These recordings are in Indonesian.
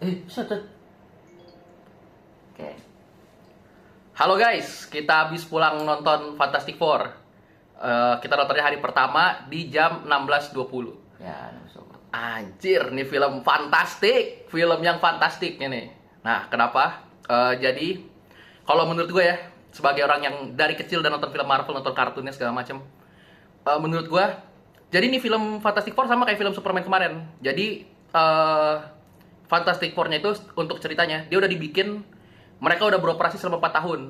Setet. Oke. Halo guys, kita habis pulang nonton Fantastic Four. Kita nontonnya hari pertama di jam 16.20. Ya, sobat. Anjir, nih film fantastik, film yang fantastik ini. Nah, kenapa? Jadi, kalau menurut gue ya, sebagai orang yang dari kecil dan nonton film Marvel, nonton kartunnya segala macam, menurut gue, jadi ini film Fantastic Four sama kayak film Superman kemarin. Jadi, Fantastic Four-nya itu untuk ceritanya, dia udah dibikin, mereka udah beroperasi selama 4 tahun.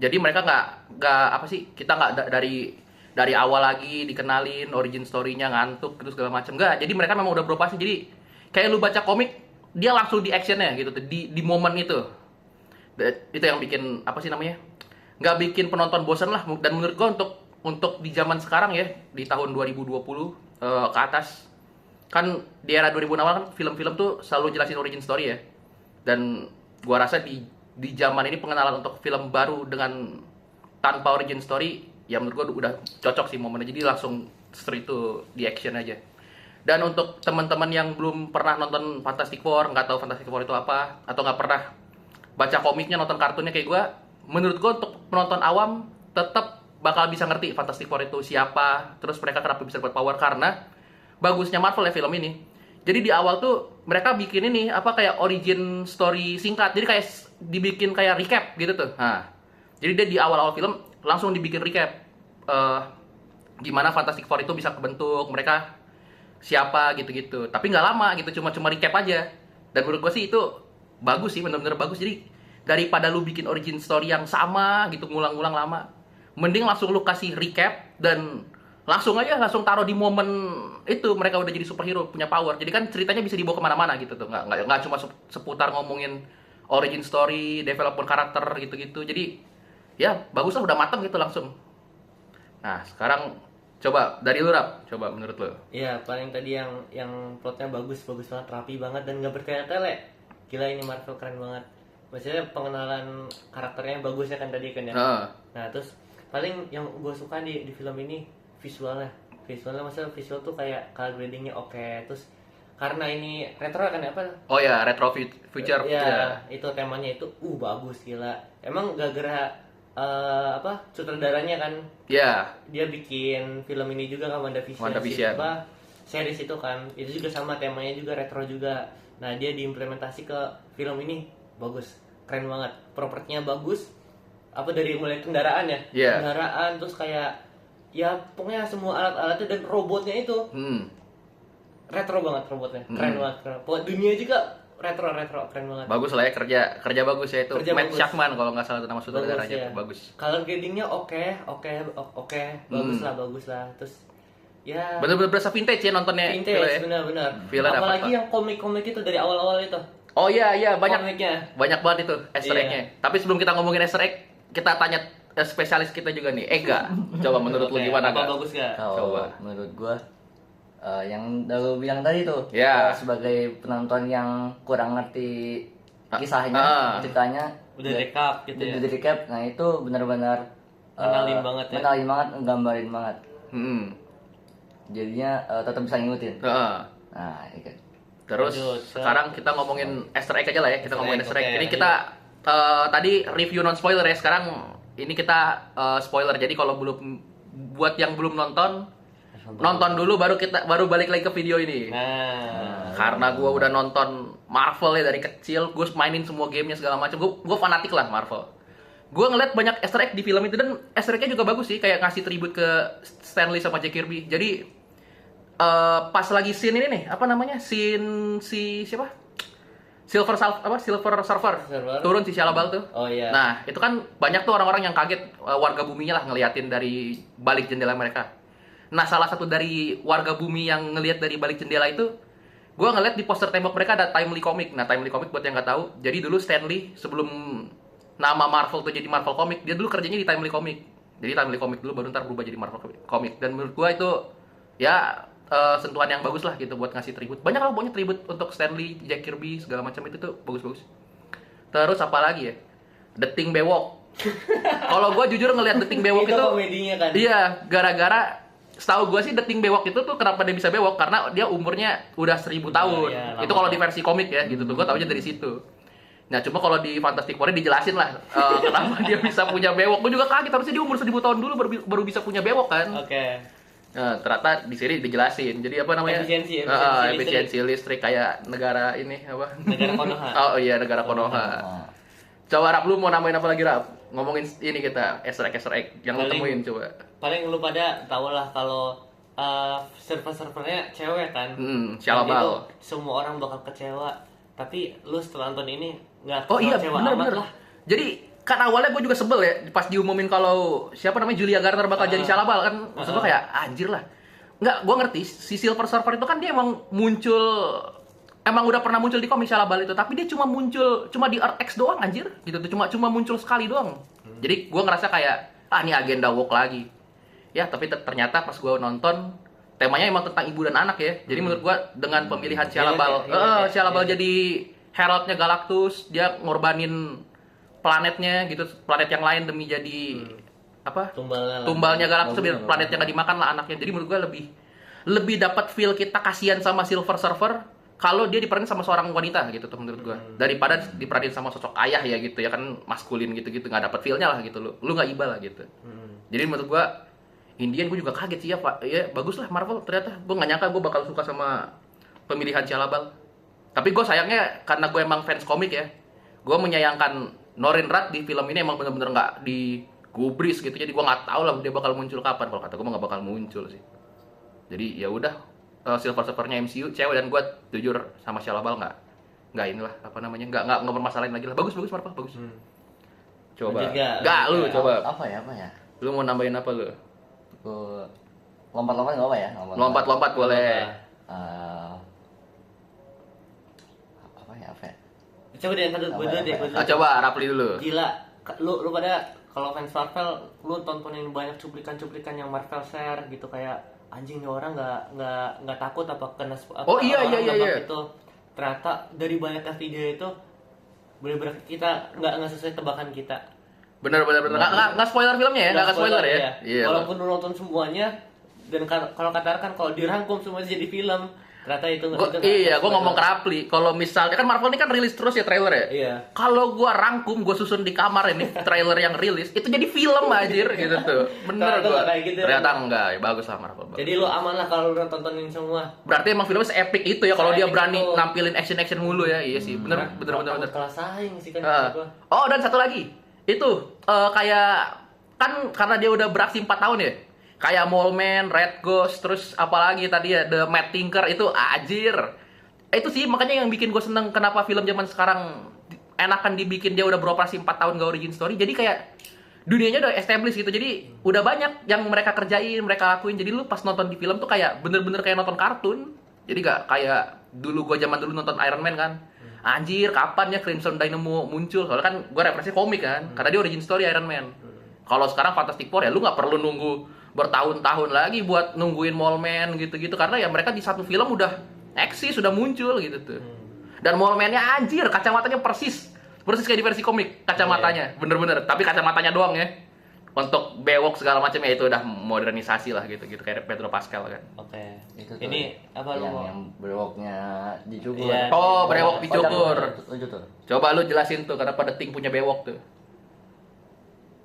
Jadi mereka nggak apa sih, kita nggak dari awal lagi dikenalin origin story-nya ngantuk terus segala macam. Nggak, jadi mereka memang udah beroperasi. Jadi kayak lu baca komik, dia langsung di action-nya gitu, di momen itu. Itu yang bikin apa sih namanya? Nggak bikin penonton bosan lah. Dan menurut gua untuk di zaman sekarang ya, di tahun 2020 ke atas, kan di era 2000 awal kan film-film tuh selalu jelasin origin story ya. Dan gua rasa di zaman ini pengenalan untuk film baru dengan tanpa origin story ya menurut gua udah cocok sih momennya. Jadi langsung straight to di action aja. Dan untuk teman-teman yang belum pernah nonton Fantastic Four, nggak tahu Fantastic Four itu apa, atau nggak pernah baca komiknya, nonton kartunnya kayak gua, menurut gua untuk penonton awam tetap bakal bisa ngerti Fantastic Four itu siapa, terus mereka kenapa bisa dapat power. Karena bagusnya Marvel ya film ini. Jadi di awal tuh mereka bikin ini apa kayak origin story singkat. Jadi kayak dibikin kayak recap gitu tuh. Nah, jadi dia di awal-awal film langsung dibikin recap gimana Fantastic Four itu bisa kebentuk, mereka siapa gitu-gitu. Tapi nggak lama gitu, cuma recap aja. Dan menurut gue sih itu bagus sih, bener-bener bagus. Jadi daripada lu bikin origin story yang sama gitu ngulang-ngulang lama, mending langsung lu kasih recap dan langsung taruh di momen itu mereka udah jadi superhero punya power. Jadi kan ceritanya bisa dibawa kemana-mana gitu tuh, nggak cuma seputar ngomongin origin story, development karakter gitu-gitu. Jadi ya bagus lah, udah mateng gitu langsung. Nah sekarang coba dari lu Rap, coba menurut lu. Iya, paling tadi yang plotnya bagus banget, rapi banget dan nggak bertele-tele. Gila, ini Marvel keren banget. Maksudnya pengenalan karakternya bagus ya kan tadi kan ya. Nah terus paling yang gue suka di film ini visualnya maksudnya visual tuh kayak color gradingnya oke. Terus karena ini retro kan apa? Oh ya, retro future. Ya, itu temanya itu bagus gila. Emang gara-gara apa sutradaranya kan? Ya. Dia bikin film ini juga kan, WandaVision. Apa series itu kan? Itu juga sama temanya juga retro juga. Nah, dia diimplementasi ke film ini bagus. Keren banget. Propertinya bagus. Apa dari mulai kendaraan ya? Yeah. Kendaraan terus kayak ya pokoknya semua alat-alatnya dan robotnya itu retro banget robotnya, keren banget. Pokoknya dunia juga retro keren banget. Bagus lah ya, kerja bagus ya itu. Matt Shakman kalau nggak salah itu nama sutradaranya, ya. Bagus. Color gradingnya oke, bagus lah. Terus ya bener-bener berasa vintage ya nontonnya. Vintage, benar-benar. Apalagi yang komik-komik itu dari awal-awal itu. Oh iya banyak komiknya. Banyak banget itu Easter egg-nya. Tapi sebelum kita ngomongin Easter egg, kita tanya spesialis kita juga nih, Ega. Coba menurut lu gimana, Apa Ga? bagus gak? Coba. Menurut gua yang lu bilang tadi tuh, Ya. sebagai penonton yang kurang ngerti kisahnya, ceritanya, Udah recap gitu ya. Udah recap, nah itu benar-benar Ngenalin banget ya. ngenalin banget, nggambarin banget. Jadinya tetap bisa ngikutin. Nah, itu. Terus Lanjut, sekarang kita ngomongin Easter egg aja lah ya. Kita ngomongin Easter egg. Oke, Ini kita tadi review non spoiler ya. Sekarang ini kita spoiler. Jadi kalau buat yang belum nonton dulu baru balik lagi ke video ini. Nah, Karena gue udah nonton Marvel ya dari kecil, gue mainin semua gamenya segala macam. Gue fanatik lah Marvel. Gue ngeliat banyak Easter egg di film itu dan Easter egg-nya juga bagus sih, kayak ngasih tribute ke Stan Lee sama Jack Kirby. Jadi pas lagi scene ini nih, apa namanya? Scene si siapa? Silver Surfer turun si Shia tuh. Oh iya. Nah, itu kan banyak tuh orang-orang yang kaget, warga buminya lah ngeliatin dari balik jendela mereka. Nah, salah satu dari warga bumi yang ngelihat dari balik jendela itu, gue ngeliat di poster tembok mereka ada Timely Comic. Nah, Timely Comic buat yang nggak tahu, jadi dulu Stan Lee sebelum nama Marvel tuh jadi Marvel Comic, dia dulu kerjanya di Timely Comic. Jadi Timely Comic dulu baru ntar berubah jadi Marvel Comic. Dan menurut gue itu ya sentuhan yang bagus lah gitu buat ngasih tribute. Banyak lah pokoknya tribute untuk Stan Lee, Jack Kirby segala macam itu tuh bagus-bagus. Terus apa lagi ya? The Thing Bewok. Kalau gue jujur ngelihat The Thing Bewok itu komedinya kan. iya, gara-gara setahu gue sih The Thing bewok itu tuh kenapa dia bisa bewok karena dia umurnya udah 1000 tahun. Iya, Itu kalau di versi komik ya gitu tuh. Gue taunya dari situ. Nah, cuma kalau di Fantastic Four dijelasin lah kenapa dia bisa punya bewok. Gue juga kaget harusnya dia umur 1000 tahun dulu baru bisa punya bewok kan. Oke. Nah, ternyata di sini dijelasin. Jadi apa namanya? Efisiensi listrik kayak negara ini apa? Negara Konoha. Oh iya, negara Konoha. Coba Rap, lu mau nambahin apa lagi Rap? Ngomongin ini kita Easter egg yang lu temuin coba. Paling lu pada tau lah kalau server-servernya cewek kan. Syalabal. Semua orang bakal kecewa. Tapi lu setelah nonton ini nggak Oh iya, kecewa bener lah. Jadi kan awalnya gue juga sebel ya pas diumumin kalau siapa namanya Julia Garner bakal jadi Syalabal kan. Maksud gue kayak anjir lah. Nggak, gue ngerti si Silver Surfer itu kan dia emang udah pernah muncul di komik Syalabal itu, tapi dia cuma di Earth X doang anjir gitu tuh, cuma muncul sekali doang. Jadi gue ngerasa kayak ini agenda woke lagi. Ya, tapi ternyata pas gue nonton temanya emang tentang ibu dan anak ya. Jadi menurut gue dengan pemilihan Syalabal jadi heraldnya Galactus, dia ngorbanin planetnya gitu, planet yang lain demi jadi tumbalnya Galactus biar planetnya nggak dimakan lah anaknya. Jadi menurut gue lebih dapat feel kita kasihan sama Silver Surfer kalau dia diperanin sama seorang wanita gitu tuh menurut gue, daripada diperanin sama sosok ayah ya gitu ya kan, maskulin gitu nggak dapat feelnya lah gitu, lu nggak iba lah gitu. Jadi menurut gue Indian gue juga kaget sih ya Pak, ya bagus lah Marvel ternyata. Gue nggak nyangka gue bakal suka sama pemilihan Syalabal. Tapi gue sayangnya karena gue emang fans komik ya, gue menyayangkan Norrin Rath di film ini emang bener-bener nggak digubris gitu. Jadi gue nggak tahu lah dia bakal muncul kapan. Kalau kata gue nggak bakal muncul sih. Jadi ya udah, Silver Surfer-nya MCU cewek, dan gue jujur sama Syalabal nggak inilah apa namanya, nggak bermasalahin lagi lah. Bagus Marvel bagus. Coba nggak lu coba apa ya lu mau nambahin apa lu? Lompat nggak apa ya? Lompat boleh. Apa ya? Coba deh, Coba Rapli dulu. Gila, lu pada kalau fans Marvel, lu tontonin banyak cuplikan yang Marvel share gitu, kayak anjing nih orang nggak takut apa kena iya. Itu ternyata dari banyaknya video itu bener-bener kita nggak sesuai tebakan kita. Bener. Nggak spoiler filmnya ya, nggak spoiler ya. Iya. Walaupun lu nonton semuanya, dan kalau katakan kalau dirangkum semua jadi film, ternyata itu iya, gue ngomong ke Rapli, kalau misalnya kan Marvel ini kan rilis terus ya trailer ya. Iya. Kalau gue rangkum, gue susun di kamar ini trailer yang rilis, itu jadi film anjir gitu tuh. Bener gue. Gitu, ternyata enggak, ya bagus lah Marvel. Jadi lu aman lah kalau lu tontonin semua. Berarti emang filmnya se-epic itu ya kalau dia berani nampilin action mulu ya. Iya sih, bener. Kalah saing sih kan. Oh, dan satu lagi. Itu kayak kan karena dia udah beraksi 4 tahun ya. Kayak Mole-Man, Red Ghost, terus apalagi tadi ya The Mad Thinker, itu anjir. Itu sih makanya yang bikin gue seneng kenapa film zaman sekarang enakan dibikin, dia udah beroperasi 4 tahun gak origin story. Jadi kayak dunianya udah established gitu. Jadi udah banyak yang mereka kerjain, mereka lakuin. Jadi lu pas nonton di film tuh kayak bener-bener kayak nonton kartun. Jadi gak kayak gue zaman dulu nonton Iron Man kan. Anjir, kapan ya Crimson Dynamo muncul? Soalnya kan gue referensi komik kan, karena dia origin story Iron Man. Kalau sekarang Fantastic Four ya lu gak perlu nunggu bertahun-tahun lagi buat nungguin Mole-Man gitu-gitu, karena ya mereka di satu film udah eksis, sudah muncul gitu tuh. Dan Mole-Man-nya anjir, kacamatanya persis kayak di versi komik, kacamatanya bener-bener, tapi kacamatanya doang ya. Untuk bewok segala macamnya itu udah modernisasi lah gitu kayak Pedro Pascal kan. Oke. Itu ini apa lu yang berewoknya dicukur. Iya. Oh, berewok dicukur. Tuh. Coba lu jelasin tuh kenapa The Thing punya bewok tuh.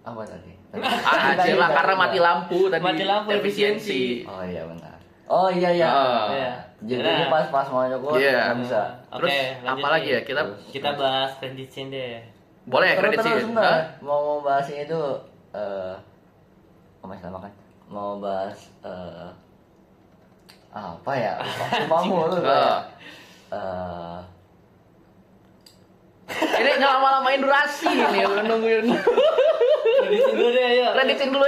Apa tadi? Anjir lah, karena mati lampu tadi. Mati lampu, efisiensi. Oh iya benar. Oh iya. Jadi pas mau nyukur nggak bisa. Terus apa lagi ya kita bahas credit scene deh. Boleh credit scene. Mau bahas ini tuh kan? Mau bahas apa ya? Lupa lu ini lama-lamain durasi nih, lu nungguin. Kreditin dulu deh, ayo. Kreditin dulu.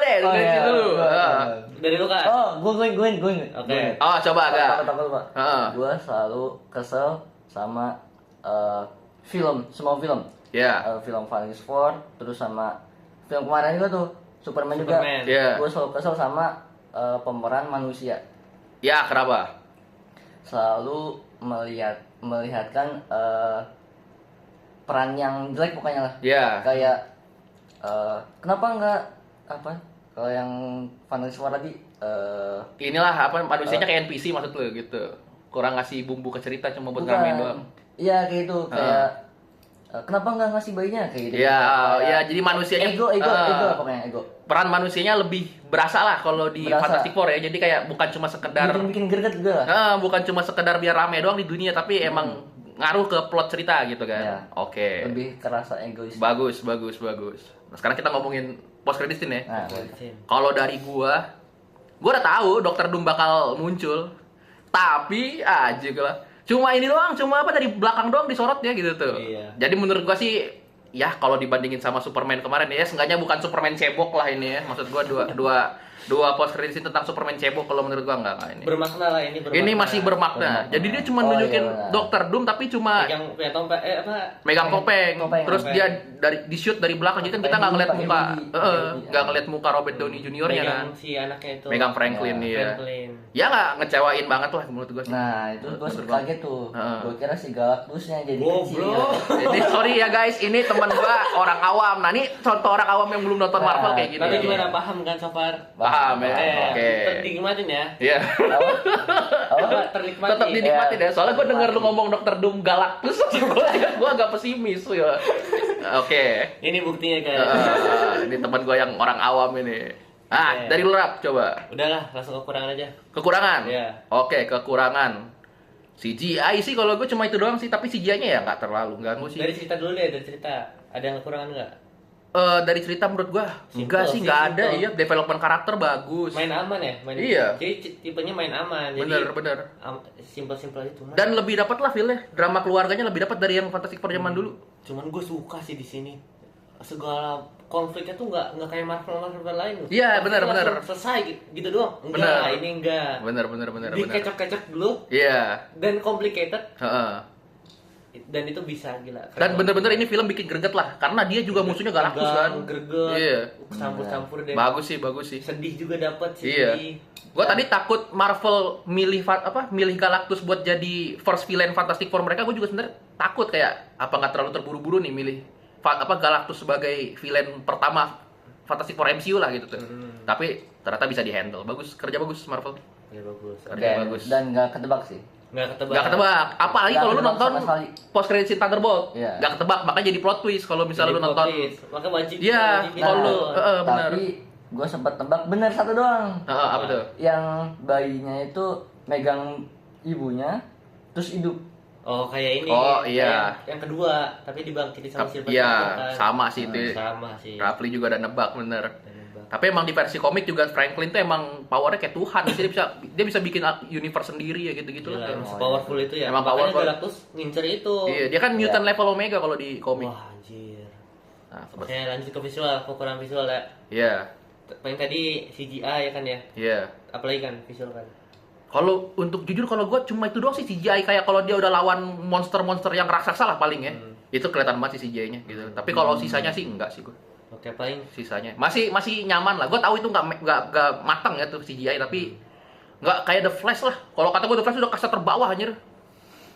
Dari lu kan? Oh, gue. Oke. Oh, coba agak. Takut Pak. Gue selalu kesel sama semua film. Iya. Film Fantastic Four, terus sama film kemarin juga tuh Superman juga. Iya. Gue selalu kesel sama pemeran manusia. Ya, kenapa? Selalu melihatkan peran yang jelek pokoknya lah. Iya. Kayak kenapa nggak Kalau yang Fantastic Four tadi Inilah apa manusianya kayak NPC maksud lu gitu. Kurang ngasih bumbu ke cerita cuma buat ngamen doang. Iya kayak itu kayak kenapa nggak ngasih bayinya kayak gitu. Iya, Kayak ya jadi manusianya ego pokoknya ego. peran manusianya lebih berasa lah kalau di Berasa. Fantastic Four ya. Jadi kayak bukan cuma sekedar Bikin greget juga lah. bukan cuma sekedar biar rame doang di dunia tapi emang ngaruh ke plot cerita gitu kan. Iya. Oke. Lebih kerasa egois. Bagus. Nah, sekarang kita ngomongin post credit scene ya. Nah, Kalau dari gua udah tahu Dr. Doom bakal muncul. Tapi aja lah. Cuma ini doang, cuma apa dari belakang doang disorot ya gitu tuh. Iya. Jadi menurut gua sih ya kalau dibandingin sama Superman kemarin ya seenggaknya bukan Superman cebok lah ini ya. Maksud gua dua post credit scene tentang Superman cebok kalau menurut gua enggak ini. Bermakna lah ini bermakna. Ini masih bermakna. Jadi dia cuma Oh, nunjukin iya, benar. Dr. Doom tapi cuma yang punya tompet megang topeng. Terus Topeng. dia di shoot dari belakang jadi kan kita nggak ngeliat Pakai muka. hoodie, pakai hoodie. Nggak ngeliat muka Robert Downey Junior-nya kan. megang si anaknya itu. Megang Franklin Ya, ya. Franklin. Ya nggak ngecewain banget lah menurut gua sih. Nah itu gue Menurut gua. kaget tuh. Heeh. Gue kira si Galactusnya jadi Oh, kecil. bro. Jadi sorry ya guys, ini teman gua orang awam. Nah, ini contoh orang awam yang belum nonton Nah, Marvel kayak gini. Tapi gimana paham kan so far? Paham ya. Oke. Ternikmatin ya. Iya. Apa? Ternikmati. Tetap dinikmatin Iya. ya. Soalnya gua denger lu ngomong Dr. Doom Galactus, gua agak pesimis ya. Oke. Ini buktinya guys. Ini teman gua yang orang awam ini. Oke. Dari lu Rap, coba. Udahlah, langsung kekurangan aja. Kekurangan? Iya. Oke, kekurangan. CGI sih kalau gue cuma itu doang sih, tapi CGI-nya ya nggak terlalu ganggu sih. Dari cerita dulu deh, dari cerita. Ada yang kekurangan nggak? Dari cerita menurut gua Simple enggak sih, sih, nggak ada. simple. Iya, development karakter bagus. Main aman ya? Iya. Jadi tipenya main aman. Jadi Bener. simpel-simpel itu. Dan lebih dapat lah feel-nya. Drama keluarganya lebih dapat dari yang Fantastic Four zaman dulu. Cuman gue suka sih di sini. Segala konfliknya tuh nggak kayak Marvel lain. Iya, Konfliknya benar. langsung selesai gitu doang. Benar. Enggak, ini enggak. Bener. Dikecok-kecok dulu Iya. dan complicated Heeh. dan itu bisa gila. Dan bener-bener ini film bikin greget lah, karena dia juga musuhnya Galactus kan. Greget. Iya. Campur-campur deh. Bagus sih. Sedih juga dapat sih. Iya. Gua tadi takut Marvel milih Galactus buat jadi first villain Fantastic Four mereka. Gue juga sebenarnya takut kayak apa nggak terlalu terburu-buru nih milih Galactus sebagai villain pertama Fantastic Four MCU lah gitu tuh. Tapi ternyata bisa dihandle. Kerja bagus Marvel. Ya bagus. Kerja bagus. Dan nggak ketebak sih. Nggak ketebak. Gak ketebak. Apalagi Nggak kalau lu ketebak nonton sama sekali. post credit scene Thunderbolt. Iya. Gak ketebak, makanya jadi plot twist kalau misalnya lu nonton. Maka wajib. Iya, wajib kalau gitu. lu benar. Tapi gue sempat tebak bener satu doang. Apa tuh? Yang bayinya itu megang ibunya terus hidup. Oh kayak ini. Oh, iya. Yang kedua, tapi dibangkitin sama Silver Iya, Surfer kan. sama sih itu. Sama sih. Rafli juga ada nebak bener. Dan nebak. Tapi emang di versi komik juga Franklin tuh emang powernya kayak Tuhan. Jadi dia bisa bikin universe sendiri ya gitu-gitu Gila, lah. emang powerful itu ya. Emang Makanya powerful. Galactus ngincer itu. Iya, dia kan mutant level Omega kalau di komik. Wah anjir. Nah, Oke lanjut ke visual, kekurangan visual ya. Iya, Paling tadi CGI ya kan ya. iya. Apalagi kan visual kan. Kalau untuk jujur kalau gue cuma itu doang sih CGI kayak kalau dia udah lawan monster-monster yang raksasa lah paling ya. Itu kelihatan banget sih CGI-nya gitu. Tapi kalau sisanya sih enggak sih gue. Oke paling Sisanya masih nyaman lah. Gue tahu itu nggak matang ya tuh CGI tapi nggak kayak The Flash lah. Kalau kata gue The Flash udah kasta terbawah anjir.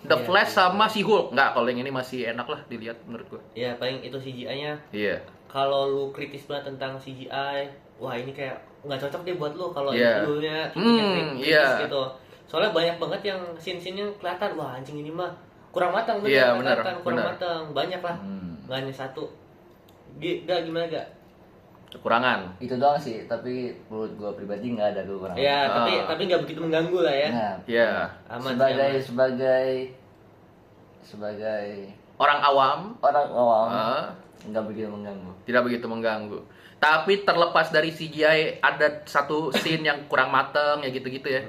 The Iya, Flash iya. sama si Hulk. Nggak, kalau yang ini masih enak lah dilihat menurut gue. ya paling itu CGI-nya. Iya. Kalau lu kritis banget tentang CGI, wah ini kayak nggak cocok deh buat lu kalau Iya. dulunya kritis Iya. gitu. Soalnya banyak banget yang scene-scene yang kelihatan wah anjing ini mah kurang matang Iya, benar, kelihatan, kurang benar. matang banyak lah Hmm. nggak hanya satu. Gimana gak? Kekurangan. Itu doang sih, tapi menurut gue pribadi nggak ada kekurangan. Ya Ah. tapi nggak begitu mengganggu lah ya. Nah, Iya. Aman sih, sebagai aman. sebagai Orang awam orang awam ah, nggak begitu mengganggu. tidak begitu mengganggu. Tapi terlepas dari CGI ada satu scene yang kurang mateng ya gitu-gitu ya.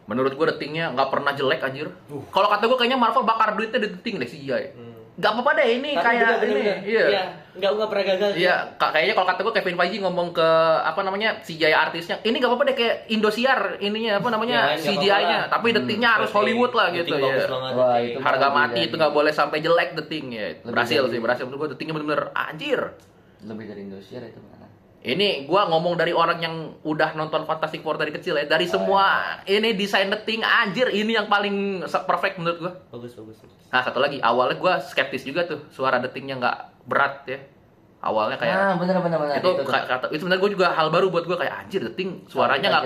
Menurut gue detingnya nggak pernah jelek anjir. Kalau kata gue kayaknya Marvel bakar duitnya di deting deh CGI. Gak apa-apa deh ini Tapi kayak bener-bener, ini. Iya. nggak pernah gagal. Iya, kayaknya kalau kata gue Kevin Feige ngomong ke apa namanya CGI artisnya, ini gak apa-apa deh kayak Indosiar ininya apa namanya Ya, nggak CGI-nya, apa-apa lah. tapi detingnya harus Hollywood lah gitu ya. Wah, itu Harga lebih mati dari- itu nggak boleh sampai jelek deting ya. Lebih Berhasil dari- sih, berhasil. Menurut gue detingnya bener-bener anjir. Lebih dari Indosiar itu mana? Ini gua ngomong dari orang yang udah nonton Fantastic Four dari kecil ya. Dari semua ini desain deting anjir ini yang paling perfect menurut gua. Bagus. Nah, satu lagi, awalnya gua skeptis juga tuh suara detingnya nggak berat ya. Awalnya kayak bener itu itu sebenarnya gue juga hal baru buat gue, kayak anjir The Thing suaranya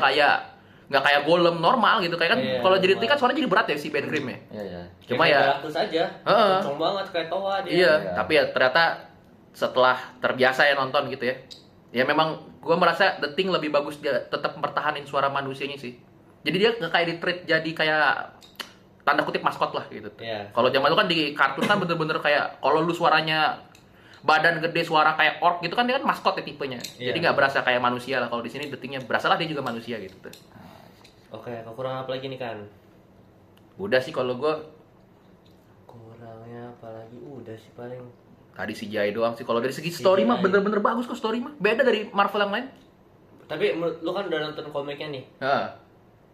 nggak kayak Golem normal gitu, kayak kan kalau jadi The Thing kan suaranya jadi berat ya si Ben Grimm ya. Iya. Cuma ya Galactus aja. Kenceng banget kayak Towa dia. iya, tapi ya ternyata setelah terbiasa ya nonton gitu ya. Ya memang gue merasa The Thing lebih bagus, dia tetap mempertahanin suara manusianya sih. Jadi dia nggak kayak di treat jadi kayak tanda kutip maskot lah gitu. Iya. Kalau zaman itu kan di kartun kan bener-bener kayak kalau lu suaranya badan gede, suara kayak orc gitu kan, dia kan maskot ya tipenya. Iya. Jadi nggak berasa kayak manusia lah. Kalau di sini The Thing-nya berasa lah dia juga manusia gitu tuh. Oke, kekurangan apa lagi nih kan? Udah sih kalau gue Kurangnya apa lagi? Udah sih paling. tadi CGI doang sih. Kalau dari segi story mah bener-bener bagus kok, story mah. Beda dari Marvel yang lain. Tapi lu kan udah nonton komiknya nih.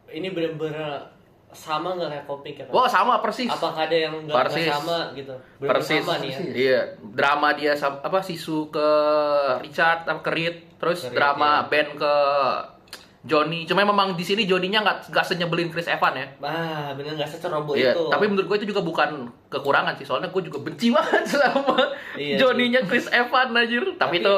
Ini bener-bener sama nggak kayak komik ya? Kan? Wah, sama persis. Apakah ada yang nggak sama gitu? Persis. Sama nih ya? Iya, drama dia Sisu ke Richard ke Reed, terus drama Ben ke Johnny. Cuma memang di sini Johnny-nya nggak senyebelin Chris Evans ya. Bener nggak seceroboh iya, itu. tapi menurut gue itu juga bukan kekurangan sih, soalnya gue juga benci banget sama Johnny-nya Chris Evans anjir. Tapi itu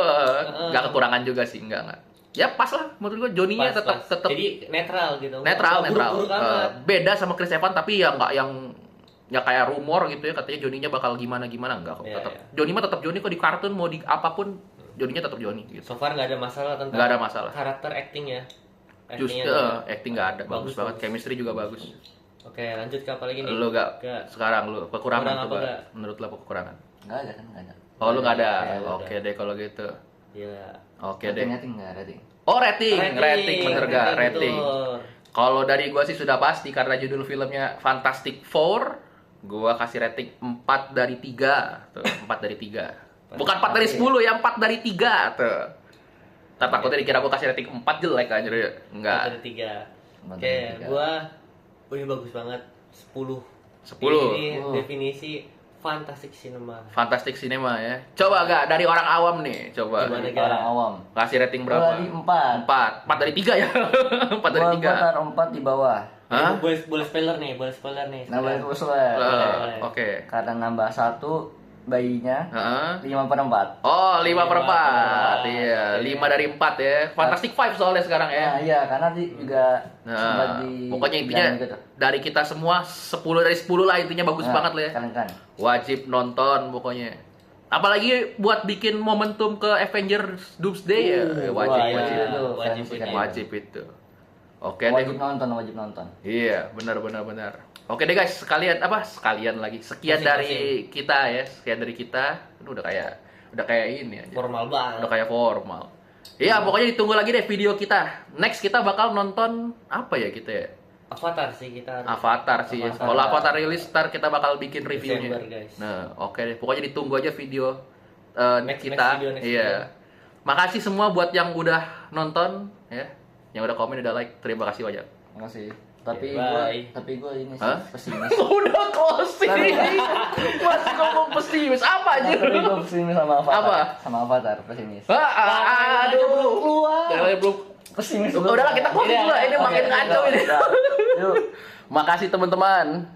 nggak kekurangan juga sih, enggak. Ya pas lah menurut gue, Johnny-nya tetap jadi netral gitu. Netral. Buruk-buruk amat. Beda sama Chris Evans, tapi ya nggak yang ya kayak rumor gitu ya, katanya Johnny-nya bakal gimana enggak kok. Tetap Johnny mah tetap Johnny kok, di kartun mau di apapun Johnny-nya tetap Johnny gitu. So far nggak ada masalah tentang Nggak ada masalah. karakter acting ya. Justru acting nggak ada, bagus banget. Chemistry juga bagus. Oke, lanjut ke apa lagi nih? Lu sekarang lu kekurangan coba. Enggak? Menurut lu apa kekurangan? Nggak ada kan, nggak ada. Oh, lu nggak ada. Oke, Oke deh kalau gitu. Iya. Oke deh. Rating nggak rating. Oh, rating bener gak? Rating. Betul. Kalau dari gua sih sudah pasti karena judul filmnya Fantastic Four, gua kasih rating 4 dari 3. Tuh, 4 dari 3. Bukan 4 dari 10 ya, 4 dari 3 tuh. Tak takutnya dikira gua kasih rating 4 jelek aja ya. Enggak. 4 dari 3. Oke, gua ini bagus banget. 10. 10. Ini definisi fantastic cinema. Fantastic cinema ya. Coba gak dari orang awam nih, coba. Orang awam. Kasih rating berapa? Gua di 4. 4 dari 3 ya. 4 dari 3. Gua taruh 4 di bawah. Hah? Boleh spoiler nih. Nambah spoiler. Oke. Karena nambah 1 bayinya. 5/4. Oh, 5/4. Iya, 5 dari 4 ya. Fantastic Five soalnya sekarang ya. Nah, iya, karena juga sempat di pokoknya intinya gitu. dari kita semua 10 dari 10 lah, intinya bagus banget lah ya. Keren. Wajib nonton pokoknya. Apalagi buat bikin momentum ke Avengers Doomsday ya. Wajib itu. Oke deh. Wajib nonton. Iya, benar. Oke deh guys, sekalian lagi. Sekian dari kita ya, Ini udah kayak ini aja. Formal banget. Udah kayak formal. Iya, pokoknya ditunggu lagi deh video kita. Next kita bakal nonton apa ya kita ya? Avatar sih kita. Avatar sih. Kalau Avatar rilis, ntar kita bakal bikin reviewnya. Desember, guys. Nah, oke deh. Pokoknya ditunggu aja video Next kita. video. Iya. Makasih semua buat yang udah nonton ya. Yang udah komen, udah like. Terima kasih banyak. Makasih. Tapi gua ini sih pesimis. Udah closing. Masih ngomong pesimis apa aja? Tapi gua pesimis sama Avatar. Apa? Sama Avatar pesimis. Aduh. Belum. Pesimis. Udahlah kita closing dulu. Ini makin ngaco ini. Yuk. Makasih teman-teman.